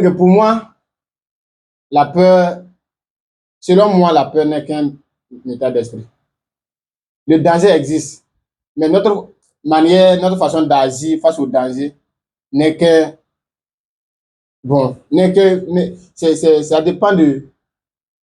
Que pour moi, la peur, selon moi, la peur n'est qu'un état d'esprit. Le danger existe, mais notre manière, notre façon d'agir face au danger n'est que, bon, n'est que, ça dépend de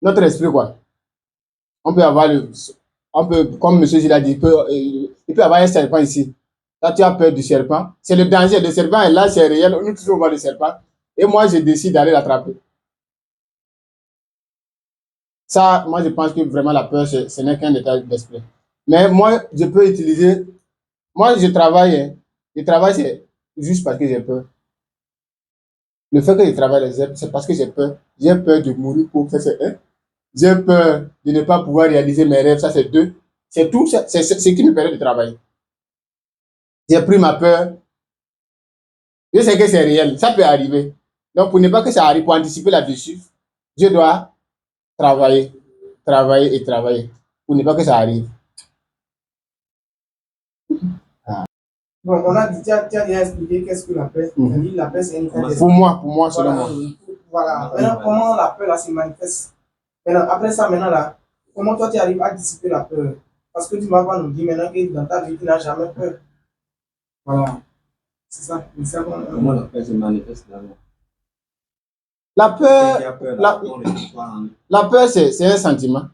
notre esprit, quoi. On peut avoir comme M. Gilles a dit, il peut avoir un serpent ici. Là, tu as peur du serpent. C'est le danger. Le serpent est là, c'est réel. Nous toujours voir le serpent. Et moi, je décide d'aller l'attraper. Ça, moi, je pense que vraiment la peur, ce n'est qu'un état d'esprit. Mais moi, je peux utiliser. Moi, je travaille. Hein. Je travaille, c'est juste parce que j'ai peur. Le fait que je travaille, c'est parce que j'ai peur. J'ai peur de mourir pour faire ça. Hein. J'ai peur de ne pas pouvoir réaliser mes rêves. Ça, c'est deux. C'est tout. C'est ce qui me permet de travailler. J'ai pris ma peur. Je sais que c'est réel. Ça peut arriver. Donc, pour ne pas que ça arrive, pour anticiper là-dessus, je dois travailler, travailler et travailler. Pour ne pas que ça arrive. Bon, on a dit, tu as déjà expliqué qu'est-ce que la paix. La paix, c'est une Pour moi, selon moi. Voilà. Maintenant, comment la peur là, se manifeste? Maintenant, après ça, maintenant là, comment toi tu arrives à dissiper la peur? Parce que tu m'as pas nous dit maintenant que dans ta vie, tu n'as jamais peur. Voilà. C'est ça. Comment la peur se manifeste d'abord? La peur, c'est un sentiment.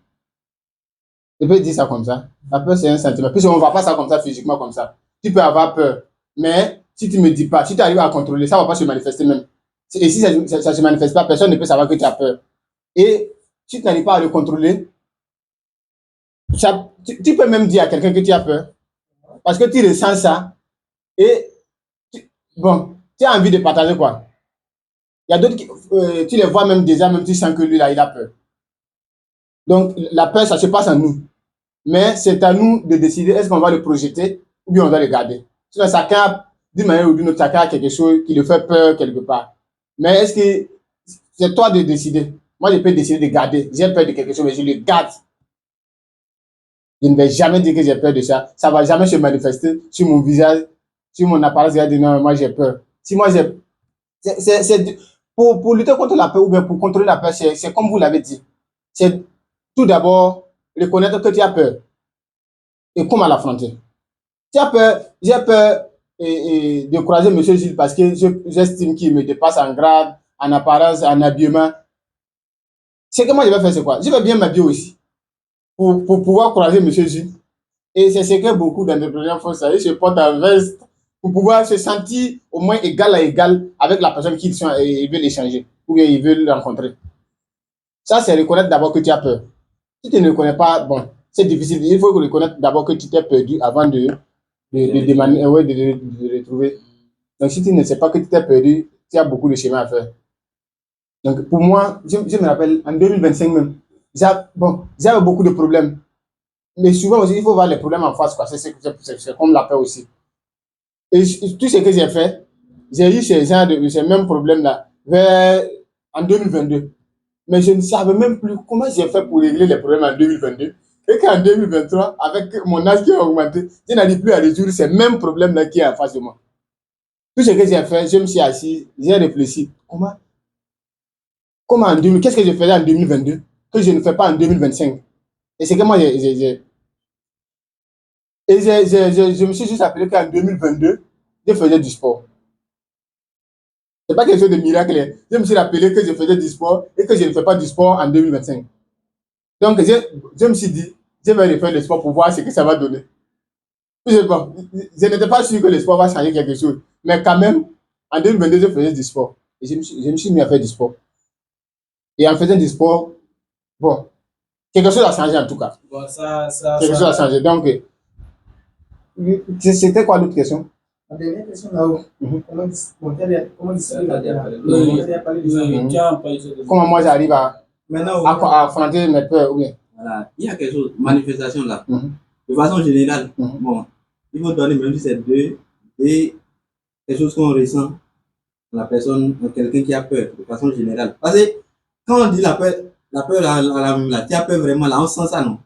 Je peux dire ça comme ça. La peur, c'est un sentiment. Puisqu'on ne voit pas ça comme ça, physiquement comme ça. Tu peux avoir peur. Mais si tu ne me dis pas, si tu arrives à contrôler, ça ne va pas se manifester même. Et si ça ne se manifeste pas, personne ne peut savoir que tu as peur. Et si tu n'arrives pas à le contrôler, tu peux même dire à quelqu'un que tu as peur. Parce que tu ressens ça. Et tu as envie de partager quoi. Il y a d'autres qui, tu les vois même déjà, même tu sens que lui là, il a peur. Donc la peur, ça se passe en nous. Mais c'est à nous de décider est-ce qu'on va le projeter ou bien on doit le garder. Sinon, chacun, d'une manière ou d'une autre, chacun a quelque chose qui le fait peur quelque part. Mais est-ce que c'est toi de décider? Moi, je peux décider de garder. J'ai peur de quelque chose, mais je le garde. Je ne vais jamais dire que j'ai peur de ça. Ça ne va jamais se manifester sur mon visage, sur mon apparence. Je vais dire non, moi j'ai peur. Si moi j'ai. Pour lutter contre la peur ou bien pour contrôler la peur, c'est comme vous l'avez dit. C'est tout d'abord reconnaître que tu as peur et comment l'affronter. Tu as peur, j'ai peur de croiser M. Gilles parce que j'estime qu'il me dépasse en grade, en apparence, en habillement. C'est que moi je vais faire, c'est quoi? Je vais bien m'habiller aussi pour pouvoir croiser M. Gilles. Et c'est ce que beaucoup d'entrepreneurs font, ça. Ils se portent en veste pour pouvoir se sentir au moins égal à égal avec la personne qu'ils veulent échanger ou bien ils veulent rencontrer. Ça, c'est reconnaître d'abord que tu as peur. Si tu ne le connais pas, bon, c'est difficile. Il faut reconnaître d'abord que tu t'es perdu avant de retrouver. Donc, si tu ne sais pas que tu t'es perdu, tu as beaucoup de chemin à faire. Donc, pour moi, je me rappelle, en 2025 même, j'avais beaucoup de problèmes. Mais souvent aussi, il faut voir les problèmes en face, quoi. C'est comme la peur aussi. Et tout ce que j'ai fait, j'ai eu ces mêmes problèmes-là en 2022. Mais je ne savais même plus comment j'ai fait pour régler les problèmes en 2022. Et qu'en 2023, avec mon âge qui a augmenté, je n'arrive plus à résoudre ces mêmes problèmes-là qui est en face de moi. Tout ce que j'ai fait, je me suis assis, j'ai réfléchi. Comment qu'est-ce que je faisais en 2022 que je ne fais pas en 2025? Et c'est que moi, je me suis juste appelé qu'en 2022, je faisais du sport. C'est pas quelque chose de miracle. Je me suis rappelé que je faisais du sport et que je ne fais pas du sport en 2025. Donc, je me suis dit, je vais refaire le sport pour voir ce que ça va donner. Je n'étais pas sûr que le sport va changer quelque chose. Mais quand même, en 2022, je faisais du sport. Et je me suis mis à faire du sport. Et en faisant du sport, bon, quelque chose a changé en tout cas. Bon, quelque chose a changé. Donc, c'était quoi l'autre question? La dernière question là-haut. Comment comment moi j'arrive à affronter mes peurs? Oui. Voilà, il y a quelque chose, manifestation là. De façon générale, bon, il faut donner même si c'est deux et quelque chose qu'on ressent la personne, quelqu'un qui a peur, de façon générale. Parce que quand on dit la peur là, tu as peur vraiment là, on sent ça, non?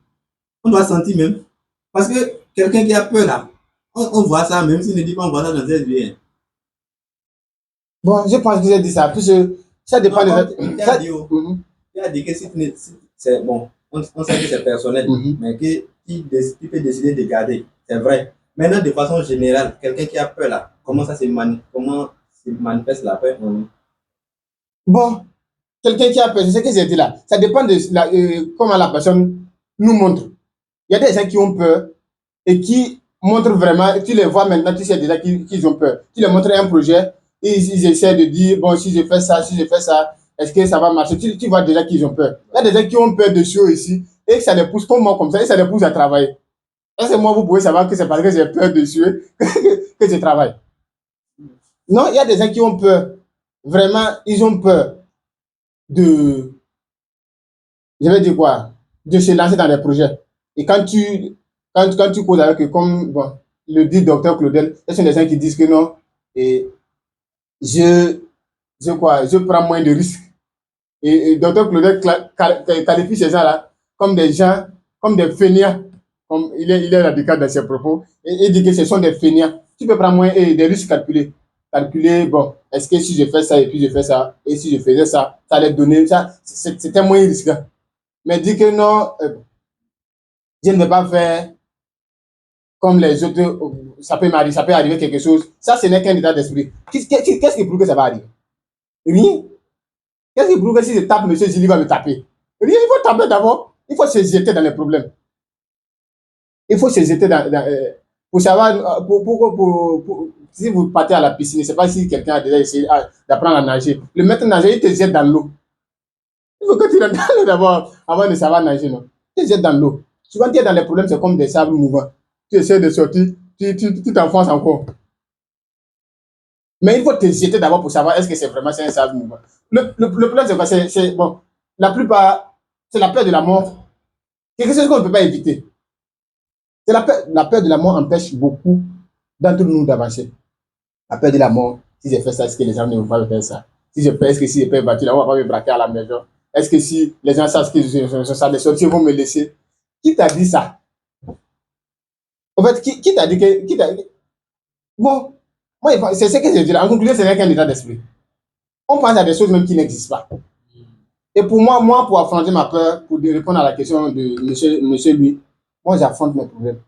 On doit sentir même. Parce que quelqu'un qui a peur là, on voit ça, même s'il ne dit pas, on voit ça dans ses yeux. Bon, je pense que j'ai dit ça. Puisque Ça dépend Non, des... tu ça- as dit, Mhm, tu as dit que c'est bon, on sait que c'est personnel, mhm. mais que tu peux décider de garder. C'est vrai. Maintenant, de façon générale, quelqu'un qui a peur là, comment se manifeste la peur en lui? Bon, quelqu'un qui a peur, c'est ce que j'ai dit là. Ça dépend de comment la personne nous montre. Il y a des gens qui ont peur et qui montrent vraiment, tu les vois maintenant, tu sais déjà qu'ils ont peur. Tu leur montres un projet, ils essaient de dire, bon, si je fais ça, si je fais ça, est-ce que ça va marcher? Tu vois déjà qu'ils ont peur. Il y a des gens qui ont peur de choses ici et que ça les pousse comme moi, comme ça, et ça les pousse à travailler. Et c'est moi, vous pouvez savoir que c'est parce que j'ai peur de choses que je travaille. Non, il y a des gens qui ont peur. Vraiment, ils ont peur de, je vais dire quoi, de se lancer dans des projets. Et quand tu causes avec eux, comme bon, le dit docteur Claudel, ce sont des gens qui disent que non, et je, je prends moins de risques. Et docteur Claudel qualifie ces gens-là comme des gens, comme des fainéants. Comme il est radical dans ses propos. Et il dit que ce sont des fainéants. Tu peux prendre moins et des risques calculés. Calculer, bon, est-ce que si je fais ça et puis je fais ça, et si je faisais ça, ça allait donner, ça, c'était moins risqué. Mais dit que non, je ne vais pas faire comme les autres, ça peut arriver quelque chose. Ça, ce n'est qu'un état d'esprit. Qu'est-ce qui prouve que ça va arriver? Rien. Qu'est-ce qui prouve que si je tape, monsieur Zili va me taper? Rien, il faut taper d'abord. Il faut se jeter dans les problèmes. Il faut se jeter pour savoir, si vous partez à la piscine, je ne sais pas si quelqu'un a déjà essayé d'apprendre à nager. Le maître nageur, il te jette dans l'eau. Il faut que tu rentres dans l'eau d'abord avant de savoir nager, non? Tu te jettes dans l'eau. Souvent, tu es dans les problèmes, c'est comme des sables mouvants. Tu essaies de sortir, tu t'enfonces encore. Mais il faut te jeter d'abord pour savoir est-ce que c'est vraiment un sable mouvant. Le problème, c'est quoi? Bon, la plupart, c'est la peur de la mort. Quelque chose qu'on ne peut pas éviter. C'est la peur de la mort empêche beaucoup d'entre nous d'avancer. La peur de la mort, si je fais ça, est-ce que les gens ne vont pas me faire ça? Si je paie, est-ce que si je paie battu, on va pas me braquer à la maison? Est-ce que si les gens savent que les sorciers vont me laisser? Qui t'a dit ça? En fait, qui t'a dit que. Bon, moi, c'est ce que je dis là. En conclusion, ce n'est qu'un état d'esprit. On pense à des choses même qui n'existent pas. Et pour moi, pour affronter ma peur, pour répondre à la question de monsieur lui, moi, j'affronte mes problèmes.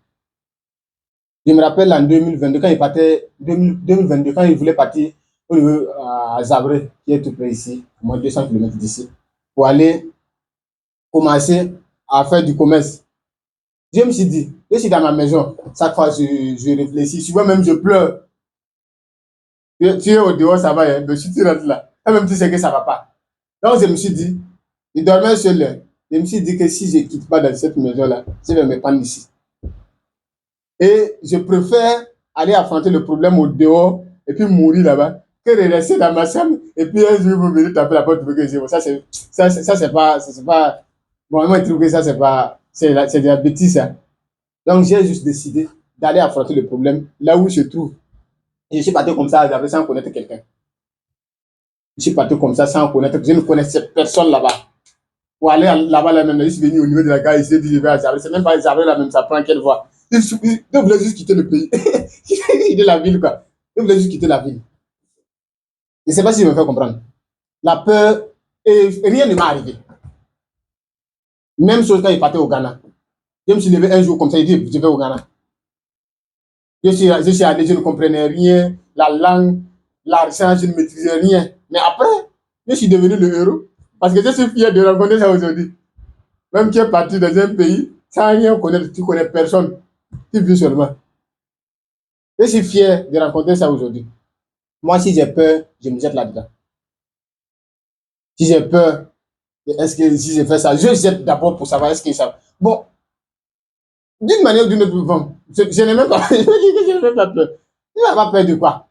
Je me rappelle en 2022, quand il partait, 2022, quand il voulait partir à Zabré, qui est tout près ici, au moins 200 km d'ici, pour aller commencer à faire du commerce. Je me suis dit, je suis dans ma maison, chaque fois je réfléchis, souvent même je pleure. Tu es au dehors, ça va, hein, mais si tu rentres là, même tu sais que ça ne va pas. Donc je me suis dit, il dormait seul là. Je me suis dit que si je ne quitte pas dans cette maison-là, je vais me prendre ici. Et je préfère aller affronter le problème au dehors et puis mourir là-bas que de rester dans ma chambre et puis un jour vous venez taper la porte pour que je ça c'est pas bon moi je trouve que ça c'est pas c'est de la bêtise ça. Donc j'ai juste décidé d'aller affronter le problème là où je trouve. Et je suis parti comme ça sans connaître quelqu'un. Je suis parti comme ça sans connaître, je ne connaissais personne là-bas. Pour aller là-bas là même, je suis venu au niveau de la gare, il s'est dit je vais à Zabré. C'est même pas Zabré là même, ça prend quelle voie. Il voulait juste quitter le pays. Quitter la ville, quoi. Il voulait juste quitter la ville. Je ne sais pas si je me fais comprendre. La peur, et rien ne m'est arrivé. Même chose quand il partait au Ghana. Je me suis levé un jour comme ça, il dit, je vais au Ghana. Je suis allé, je ne comprenais rien. La langue, l'argent, je ne maîtrisais rien. Mais après, je suis devenu le héros. Parce que je suis fier de rencontrer ça aujourd'hui. Même qui est parti dans un pays, sans rien connaître, tu ne connais personne. Tu vis seulement. Je suis fier de rencontrer ça aujourd'hui. Moi, si j'ai peur, je me jette là-dedans. Si j'ai peur, est-ce que si je fais ça, je jette d'abord pour savoir est-ce que ça. Bon, d'une manière ou d'une autre, bon, je n'ai même pas. Je me dis que je n'ai même pas peur. Tu n'as pas peur de quoi?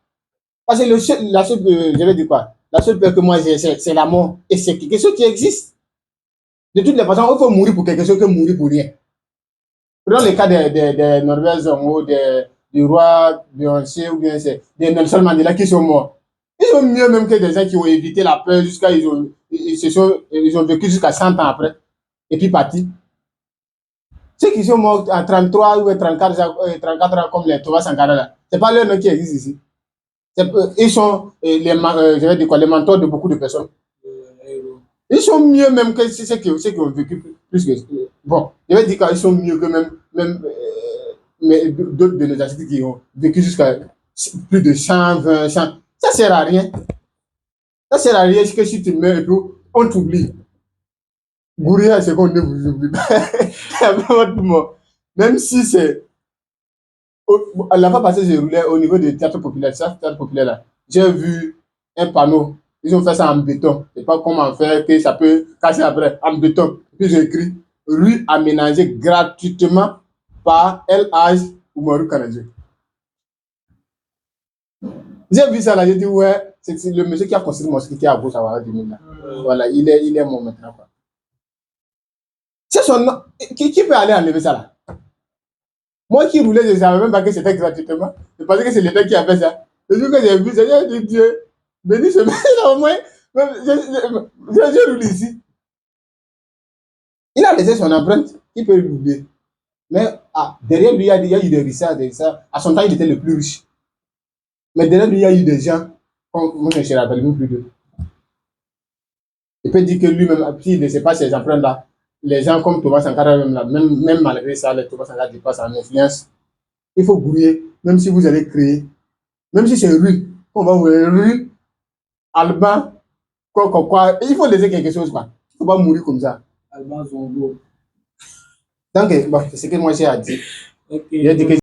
Parce que la seule, je vais dire quoi? La seule peur que moi j'ai, c'est la mort. Et c'est quelque chose qui existe. De toutes les façons, il faut mourir pour quelque chose que mourir pour rien. Prenons le cas des Norvégiens ou du roi Beyoncé ou bien des Nelson Mandela qui sont morts. Ils sont mieux même que des gens qui ont évité la peur jusqu'à ils ont vécu jusqu'à 100 ans après et puis partis. Ceux qui sont morts en 33 ou 34 ans comme les Thomas Sankara là, c'est pas leur nom qui existe ici. Ils sont je vais dire quoi, les mentors de beaucoup de personnes. Ils sont mieux même que ceux qui ont vécu plus que... Bon, je vais dire qu'ils sont mieux que mais d'autres de nos ancêtres qui ont vécu jusqu'à plus de 120, 100. Ça sert à rien. Ça sert à rien que si tu meurs et puis on t'oublie. Gouria, c'est qu'on ne vous oublie pas. Même si c'est... La fois passée, je roulais au niveau du théâtre populaire. Ça, théâtre populaire là. J'ai vu un panneau. Ils ont fait ça en béton. Je ne sais pas comment faire que ça peut casser après. En béton. Puis j'ai écrit rue aménagée gratuitement par LH Oumarou Kanadjé. J'ai vu ça là. J'ai dit ouais, c'est le monsieur qui a construit mon mosquée qui est à Boussawara du Mina. Voilà, il est mon maintenant. Quoi. C'est son nom. Qui peut aller enlever ça là? Moi qui roulais, je ne savais même pas que c'était gratuitement. Je pensais que c'est l'État qui a fait ça. Le jour que j'ai vu ça, j'ai dit Dieu, béni ce mec-là au moins. J'ai roulé ici. Il a laissé son empreinte. Il peut l'oublier. Mais derrière lui, il y a eu des richards. À son temps, il était le plus riche. Mais derrière lui, il y a eu des gens. Moi, je ne me rappelle même plus d'eux. Il peut dire que lui-même, s'il ne sait pas ces empreintes-là, les gens comme Thomas Sankara, même malgré ça, les Thomas Sankara dépassent en influence. Il faut brouiller, même si vous allez créer, même si c'est rue, on va vous rue, Alban, quoi. Il faut laisser quelque chose, quoi. Il ne faut pas mourir comme ça. Alban Zongo. Donc, bon, c'est ce que moi j'ai à dire. Ok. J'ai dit que